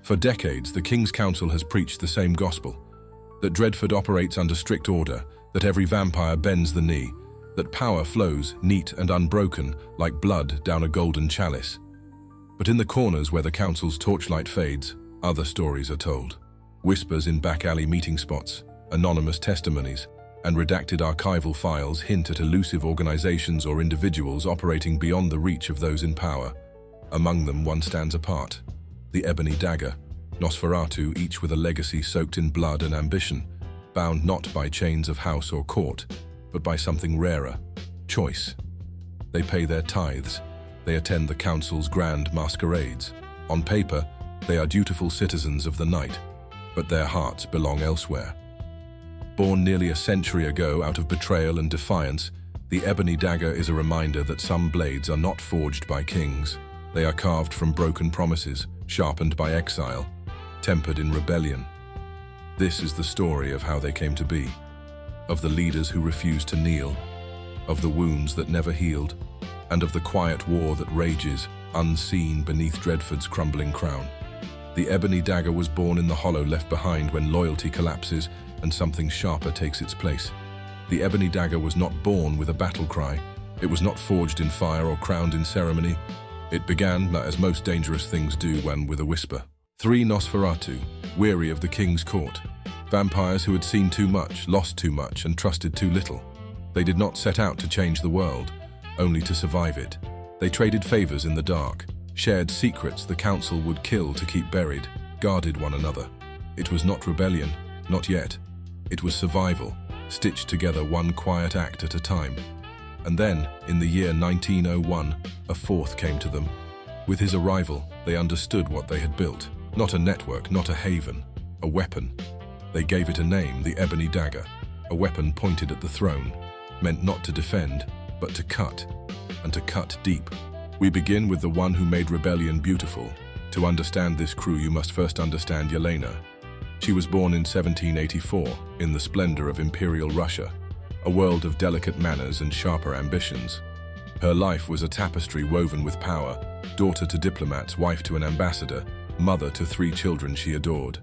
For decades, the King's Council has preached the same gospel, that Dreadford operates under strict order, that every vampire bends the knee, that power flows neat and unbroken like blood down a golden chalice. But in the corners where the Council's torchlight fades, other stories are told. Whispers in back alley meeting spots, anonymous testimonies, and redacted archival files hint at elusive organizations or individuals operating beyond the reach of those in power. Among them, one stands apart: the Ebony Dagger, Nosferatu, each with a legacy soaked in blood and ambition, bound not by chains of house or court, but by something rarer: choice. They pay their tithes, they attend the Council's grand masquerades. On paper, they are dutiful citizens of the night, but their hearts belong elsewhere. Born nearly a century ago out of betrayal and defiance, the Ebony Dagger is a reminder that some blades are not forged by kings. They are carved from broken promises, sharpened by exile, tempered in rebellion. This is the story of how they came to be, of the leaders who refused to kneel, of the wounds that never healed, and of the quiet war that rages, unseen beneath Dreadford's crumbling crown. The Ebony Dagger was born in the hollow left behind when loyalty collapses and something sharper takes its place. The Ebony Dagger was not born with a battle cry. It was not forged in fire or crowned in ceremony. It began, as most dangerous things do, when with a whisper. 3 Nosferatu, weary of the king's court. Vampires who had seen too much, lost too much, and trusted too little. They did not set out to change the world, only to survive it. They traded favors in the dark, shared secrets the Council would kill to keep buried, guarded one another. It was not rebellion, not yet. It was survival, stitched together one quiet act at a time. And then, in the year 1901, a fourth came to them. With his arrival, they understood what they had built. Not a network, not a haven, a weapon. They gave it a name, the Ebony Dagger, a weapon pointed at the throne, meant not to defend, but to cut, and to cut deep. We begin with the one who made rebellion beautiful. To understand this crew, you must first understand Yelena. She was born in 1784, in the splendor of Imperial Russia, a world of delicate manners and sharper ambitions. Her life was a tapestry woven with power, daughter to diplomats, wife to an ambassador, mother to 3 children she adored.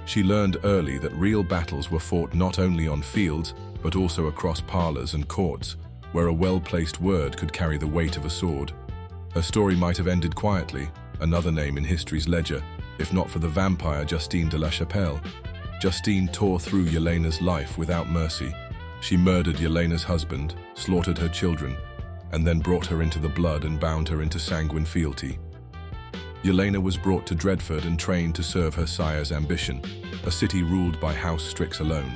She learned early that real battles were fought not only on fields, but also across parlors and courts, where a well-placed word could carry the weight of a sword. Her story might have ended quietly, another name in history's ledger, if not for the vampire Justine de la Chapelle. Justine tore through Yelena's life without mercy. She murdered Yelena's husband, slaughtered her children, and then brought her into the blood and bound her into sanguine fealty. Yelena was brought to Dreadford and trained to serve her sire's ambition, a city ruled by House Strix alone.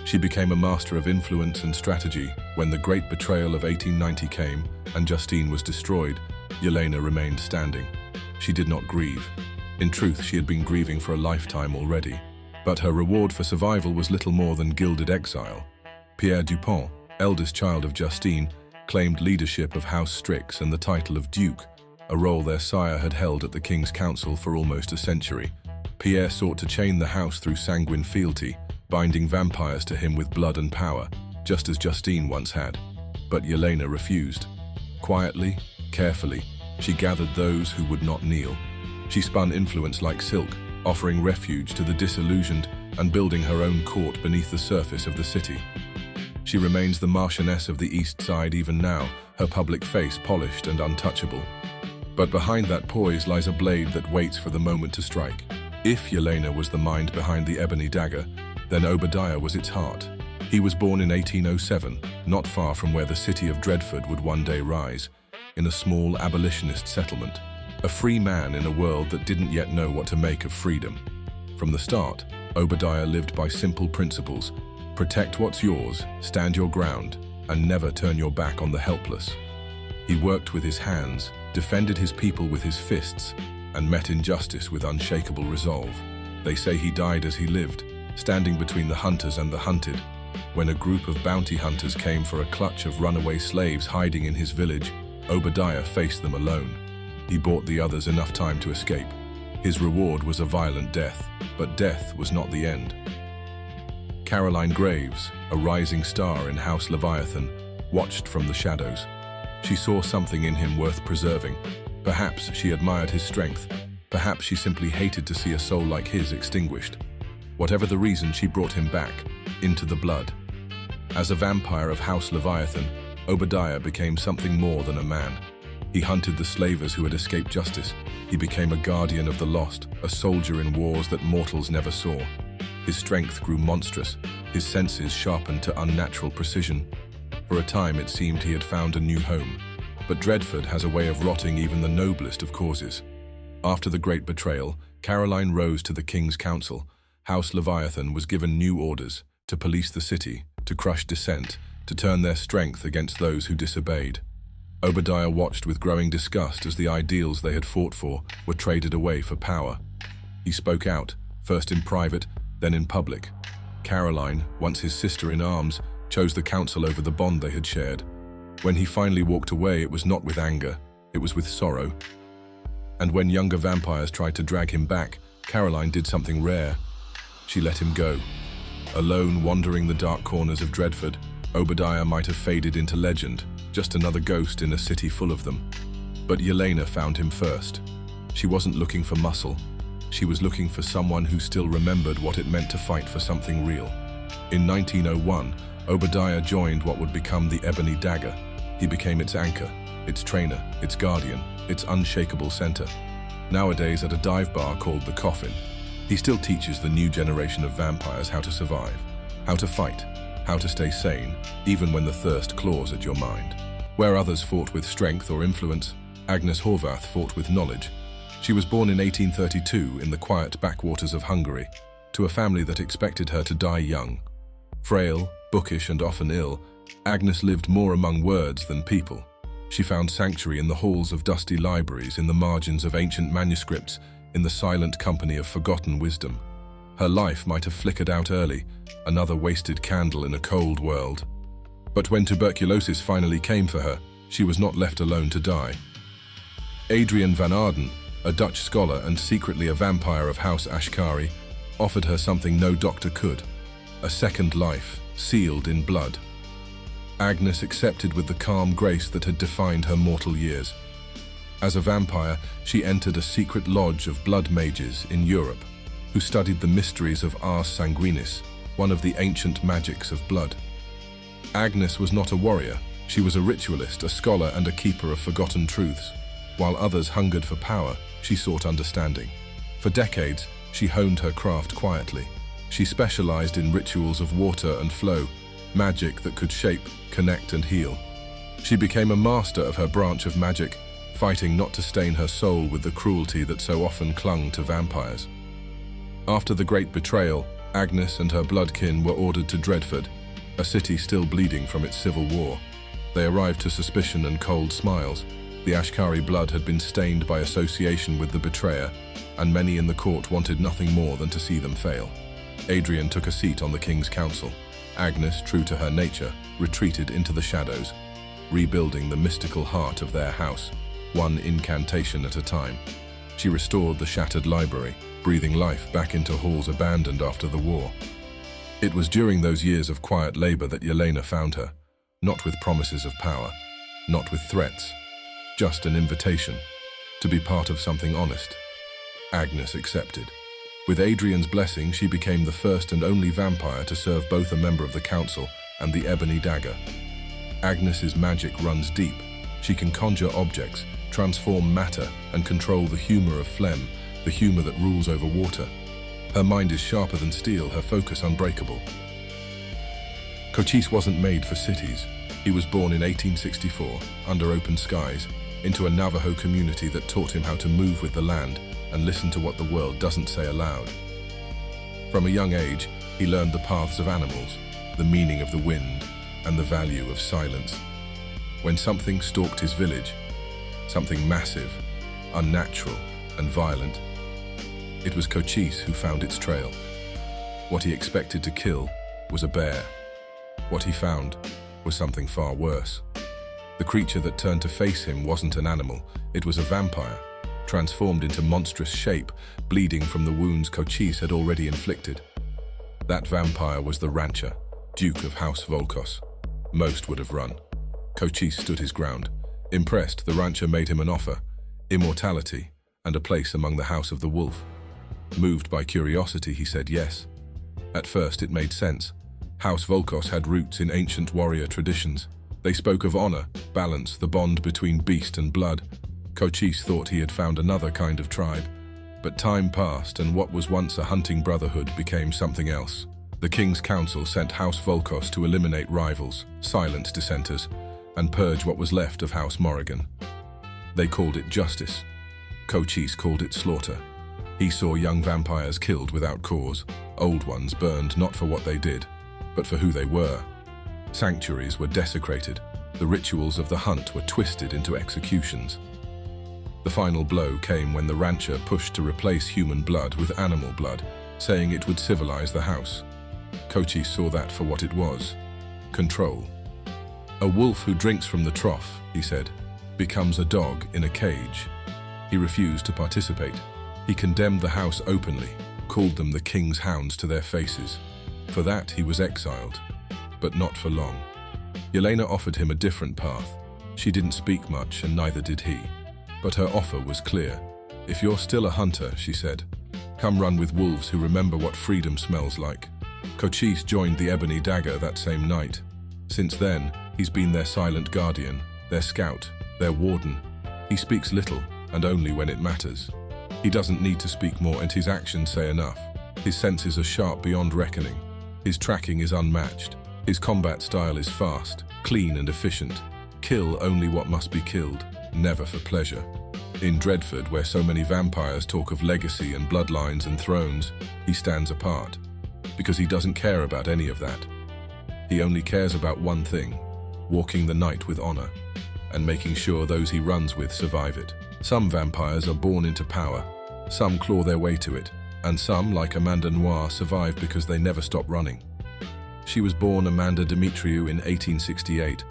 She became a master of influence and strategy. When the Great Betrayal of 1890 came and Justine was destroyed, Yelena remained standing. She did not grieve. In truth, she had been grieving for a lifetime already. But her reward for survival was little more than gilded exile. Pierre Dupont, eldest child of Justine, claimed leadership of House Strix and the title of Duke, a role their sire had held at the King's Council for almost a century. Pierre sought to chain the house through sanguine fealty, binding vampires to him with blood and power, just as Justine once had. But Yelena refused. Quietly, carefully, she gathered those who would not kneel. She spun influence like silk, offering refuge to the disillusioned and building her own court beneath the surface of the city. She remains the Marchioness of the East Side even now, her public face polished and untouchable. But behind that poise lies a blade that waits for the moment to strike. If Yelena was the mind behind the Ebony Dagger, then Obadiah was its heart. He was born in 1807, not far from where the city of Dreadford would one day rise, in a small abolitionist settlement. A free man in a world that didn't yet know what to make of freedom. From the start, Obadiah lived by simple principles: protect what's yours, stand your ground, and never turn your back on the helpless. He worked with his hands, defended his people with his fists, and met injustice with unshakable resolve. They say he died as he lived, standing between the hunters and the hunted. When a group of bounty hunters came for a clutch of runaway slaves hiding in his village, Obadiah faced them alone. He bought the others enough time to escape. His reward was a violent death, but death was not the end. Caroline Graves, a rising star in House Leviathan, watched from the shadows. She saw something in him worth preserving. Perhaps she admired his strength, Perhaps she simply hated to see a soul like his extinguished. Whatever the reason, she brought him back, into the blood. As a vampire of House Leviathan, Obadiah became something more than a man. He hunted the slavers who had escaped justice. He became a guardian of the lost, a soldier in wars that mortals never saw. His strength grew monstrous, his senses sharpened to unnatural precision. For a time it seemed he had found a new home. But Dreadford has a way of rotting even the noblest of causes. After the Great Betrayal, Caroline rose to the King's Council. House Leviathan was given new orders to police the city, to crush dissent, to turn their strength against those who disobeyed. Obadiah watched with growing disgust as the ideals they had fought for were traded away for power. He spoke out, first in private, then in public. Caroline, once his sister-in-arms, chose the council over the bond they had shared. When he finally walked away, it was not with anger, it was with sorrow. And when younger vampires tried to drag him back, Caroline did something rare. She let him go. Alone, wandering the dark corners of Dreadford, Obadiah might have faded into legend, just another ghost in a city full of them. But Yelena found him first. She wasn't looking for muscle. She was looking for someone who still remembered what it meant to fight for something real. In 1901, Obadiah joined what would become the Ebony Dagger. He became its anchor, its trainer, its guardian, its unshakable center. Nowadays, at a dive bar called The Coffin, he still teaches the new generation of vampires how to survive, how to fight, how to stay sane, even when the thirst claws at your mind. Where others fought with strength or influence, Agnes Horvath fought with knowledge. She was born in 1832 in the quiet backwaters of Hungary, to a family that expected her to die young. Frail, bookish, and often ill, Agnes lived more among words than people. She found sanctuary in the halls of dusty libraries, in the margins of ancient manuscripts, in the silent company of forgotten wisdom. Her life might have flickered out early, another wasted candle in a cold world. But when tuberculosis finally came for her, she was not left alone to die. Adrian van Arden, a Dutch scholar and secretly a vampire of House Ashk'ari, offered her something no doctor could: a second life, sealed in blood. Agnes accepted with the calm grace that had defined her mortal years. As a vampire, she entered a secret lodge of blood mages in Europe, who studied the mysteries of ars sanguinis, one of the ancient magics of blood. Agnes was not a warrior. She was a ritualist, a scholar, and a keeper of forgotten truths. While others hungered for power, she sought understanding. For decades, she honed her craft quietly. She specialized in rituals of water and flow, magic that could shape, connect, and heal. She became a master of her branch of magic, fighting not to stain her soul with the cruelty that so often clung to vampires. After the Great Betrayal, Agnes and her bloodkin were ordered to Dreadford, a city still bleeding from its civil war. They arrived to suspicion and cold smiles. The Ashk'ari blood had been stained by association with the betrayer, and many in the court wanted nothing more than to see them fail. Adrian took a seat on the King's Council. Agnes, true to her nature, retreated into the shadows, rebuilding the mystical heart of their house, one incantation at a time. She restored the shattered library, breathing life back into halls abandoned after the war. It was during those years of quiet labor that Yelena found her, not with promises of power, not with threats, just an invitation to be part of something honest. Agnes accepted. With Adrian's blessing, she became the first and only vampire to serve both a member of the council and the Ebony Dagger. Agnes's magic runs deep. She can conjure objects, transform matter, and control the humor of phlegm, the humor that rules over water. Her mind is sharper than steel, her focus unbreakable. Coochis wasn't made for cities. He was born in 1864, under open skies, into a Navajo community that taught him how to move with the land and listen to what the world doesn't say aloud. From a young age, he learned the paths of animals, the meaning of the wind, and the value of silence. When something stalked his village, something massive, unnatural, and violent, it was Coochis who found its trail. What he expected to kill was a bear. What he found was something far worse. The creature that turned to face him wasn't an animal, it was a vampire, transformed into monstrous shape, bleeding from the wounds Coochis had already inflicted. That vampire was the rancher, Duke of House Volkos. Most would have run. Coochis stood his ground. Impressed, the rancher made him an offer: immortality and a place among the House of the Wolf. Moved by curiosity, he said yes. At first it made sense. House Volkos had roots in ancient warrior traditions. They spoke of honor, balance, the bond between beast and blood. Coochis thought he had found another kind of tribe. But time passed, and what was once a hunting brotherhood became something else. The King's Council sent House Volkos to eliminate rivals, silence dissenters, and purge what was left of House Morrigan. They called it justice. Coochis called it slaughter. He saw young vampires killed without cause, old ones burned not for what they did, but for who they were. Sanctuaries were desecrated. The rituals of the hunt were twisted into executions. The final blow came when the rancher pushed to replace human blood with animal blood, saying it would civilize the house. Coochis saw that for what it was: control. A wolf who drinks from the trough, he said, becomes a dog in a cage. He refused to participate. He condemned the house openly, called them the king's hounds to their faces. For that he was exiled, but not for long. Yelena offered him a different path. She didn't speak much, and neither did he. But her offer was clear. If you're still a hunter, she said, come run with wolves who remember what freedom smells like. Coochis joined the Ebony Dagger that same night. Since then, he's been their silent guardian, their scout, their warden. He speaks little, and only when it matters. He doesn't need to speak more, and his actions say enough. His senses are sharp beyond reckoning. His tracking is unmatched. His combat style is fast, clean and efficient. Kill only what must be killed, never for pleasure. In Dreadford, where so many vampires talk of legacy and bloodlines and thrones, he stands apart, because he doesn't care about any of that. He only cares about one thing: walking the night with honor, and making sure those he runs with survive it. Some vampires are born into power, some claw their way to it, and some, like Amanda Noir, survive because they never stop running. She was born Amanda Demetriou in 1868,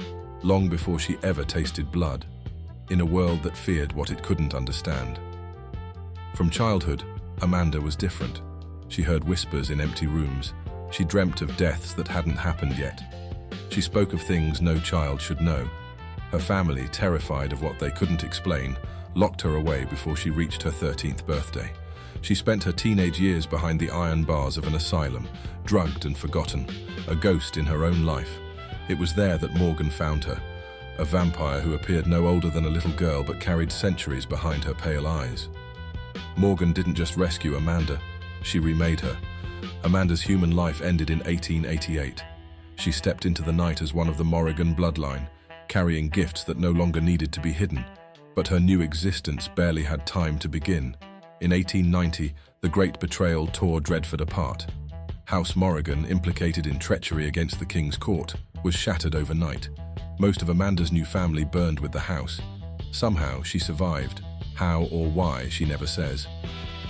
long before she ever tasted blood, in a world that feared what it couldn't understand. From childhood, Amanda was different. She heard whispers in empty rooms. She dreamt of deaths that hadn't happened yet. She spoke of things no child should know. Her family, terrified of what they couldn't explain, locked her away before she reached her 13th birthday. She spent her teenage years behind the iron bars of an asylum, drugged and forgotten, a ghost in her own life. It was there that Morgan found her, a vampire who appeared no older than a little girl but carried centuries behind her pale eyes. Morgan didn't just rescue Amanda, she remade her. Amanda's human life ended in 1888. She stepped into the night as one of the Morrigan bloodline, carrying gifts that no longer needed to be hidden. But her new existence barely had time to begin. In 1890, the Great Betrayal tore Dreadford apart. House Morrigan, implicated in treachery against the King's court, was shattered overnight. Most of Amanda's new family burned with the house. Somehow she survived. How or why, she never says.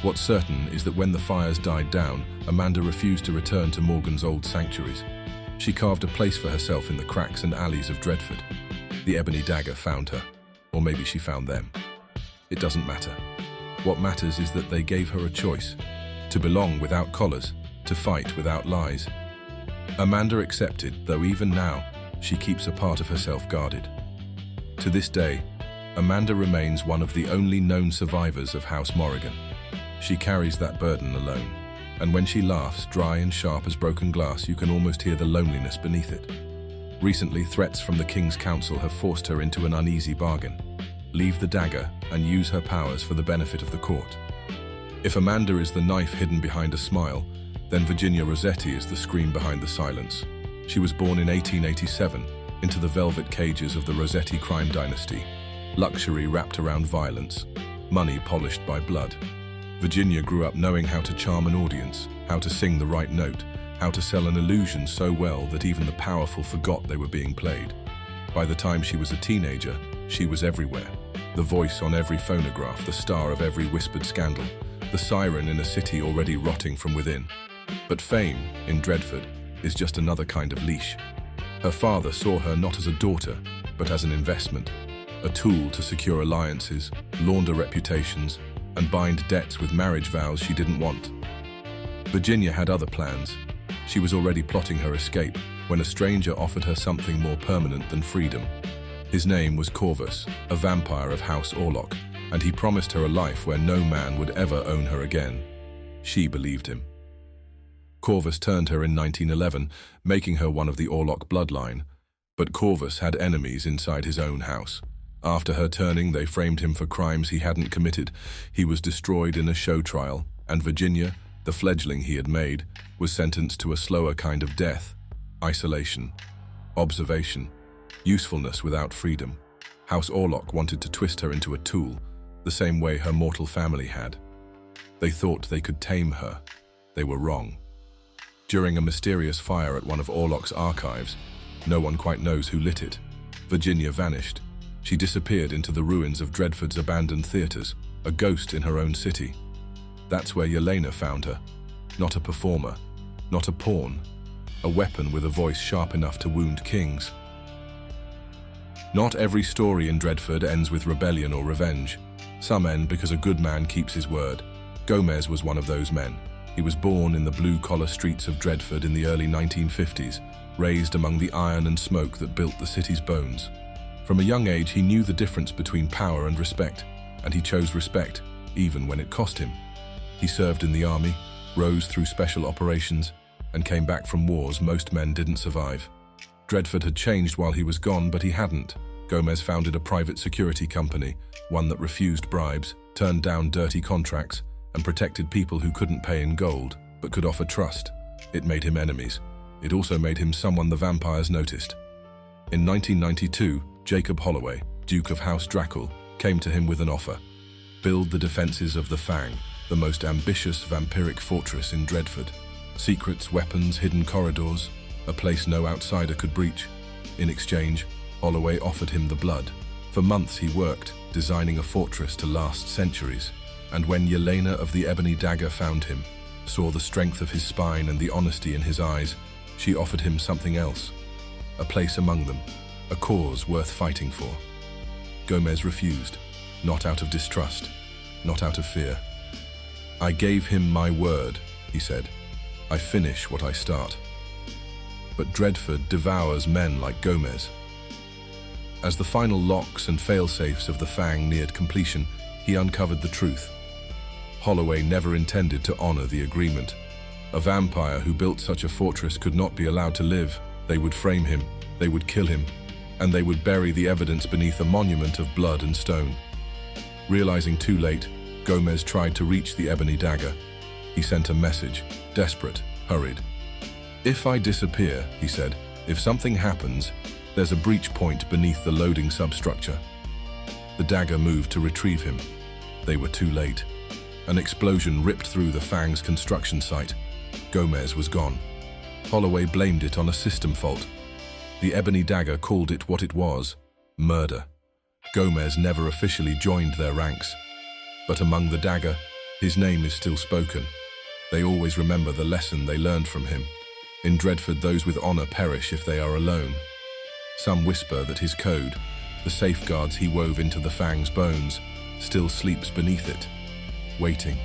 What's certain is that when the fires died down, Amanda refused to return to Morgan's old sanctuaries. She carved a place for herself in the cracks and alleys of Dreadford. The Ebony Dagger found her. Or maybe she found them. It doesn't matter. What matters is that they gave her a choice: to belong without collars, to fight without lies. Amanda accepted, though even now, she keeps a part of herself guarded. To this day, Amanda remains one of the only known survivors of House Morrigan. She carries that burden alone, and when she laughs, dry and sharp as broken glass, you can almost hear the loneliness beneath it. Recently, threats from the King's Council have forced her into an uneasy bargain: leave the dagger and use her powers for the benefit of the court. If Amanda is the knife hidden behind a smile, then Virginia Rosetti is the scream behind the silence. She was born in 1887 into the velvet cages of the Rosetti crime dynasty, luxury wrapped around violence, money polished by blood. Virginia grew up knowing how to charm an audience, how to sing the right note, how to sell an illusion so well that even the powerful forgot they were being played. By the time she was a teenager, she was everywhere. The voice on every phonograph, the star of every whispered scandal, the siren in a city already rotting from within. But fame, in Dreadford, is just another kind of leash. Her father saw her not as a daughter, but as an investment, a tool to secure alliances, launder reputations, and bind debts with marriage vows she didn't want. Virginia had other plans. She was already plotting her escape when a stranger offered her something more permanent than freedom. His name was Corvus, a vampire of House Orlok, and he promised her a life where no man would ever own her again. She believed him. Corvus turned her in 1911, making her one of the Orlok bloodline. But Corvus had enemies inside his own house. After her turning, they framed him for crimes he hadn't committed. He was destroyed in a show trial, and Virginia, the fledgling he had made, was sentenced to a slower kind of death: isolation, observation, usefulness without freedom. House Orlok wanted to twist her into a tool, the same way her mortal family had. They thought they could tame her. They were wrong. During a mysterious fire at one of Orlok's archives, no one quite knows who lit it, Virginia vanished. She disappeared into the ruins of Dreadford's abandoned theaters, a ghost in her own city. That's where Yelena found her. Not a performer, not a pawn, a weapon with a voice sharp enough to wound kings. Not every story in Dreadford ends with rebellion or revenge. Some end because a good man keeps his word. Gomez was one of those men. He was born in the blue-collar streets of Dreadford in the early 1950s, raised among the iron and smoke that built the city's bones. From a young age, he knew the difference between power and respect, and he chose respect, even when it cost him. He served in the army, rose through special operations, and came back from wars most men didn't survive. Dreadford had changed while he was gone, but he hadn't. Gomez founded a private security company, one that refused bribes, turned down dirty contracts, and protected people who couldn't pay in gold, but could offer trust. It made him enemies. It also made him someone the vampires noticed. In 1992, Jacob Holloway, Duke of House Strix, came to him with an offer: build the defenses of the Fang, the most ambitious vampiric fortress in Dreadford. Secrets, weapons, hidden corridors, a place no outsider could breach. In exchange, Holloway offered him the blood. For months he worked, designing a fortress to last centuries. And when Yelena of the Ebony Dagger found him, saw the strength of his spine and the honesty in his eyes, she offered him something else: a place among them, a cause worth fighting for. Gomez refused, not out of distrust, not out of fear. "I gave him my word," he said. "I finish what I start." But Dreadford devours men like Gomez. As the final locks and fail-safes of the Fang neared completion, he uncovered the truth. Holloway never intended to honor the agreement. A vampire who built such a fortress could not be allowed to live. They would frame him, they would kill him, and they would bury the evidence beneath a monument of blood and stone. Realizing too late, Gomez tried to reach the Ebony Dagger. He sent a message, desperate, hurried. "If I disappear," he said, "if something happens, there's a breach point beneath the loading substructure." The dagger moved to retrieve him. They were too late. An explosion ripped through the Fang's construction site. Gomez was gone. Holloway blamed it on a system fault. The Ebony Dagger called it what it was: murder. Gomez never officially joined their ranks. But among the Dagger, his name is still spoken. They always remember the lesson they learned from him. In Dreadford, those with honor perish if they are alone. Some whisper that his code, the safeguards he wove into the Fang's bones, still sleeps beneath it, waiting.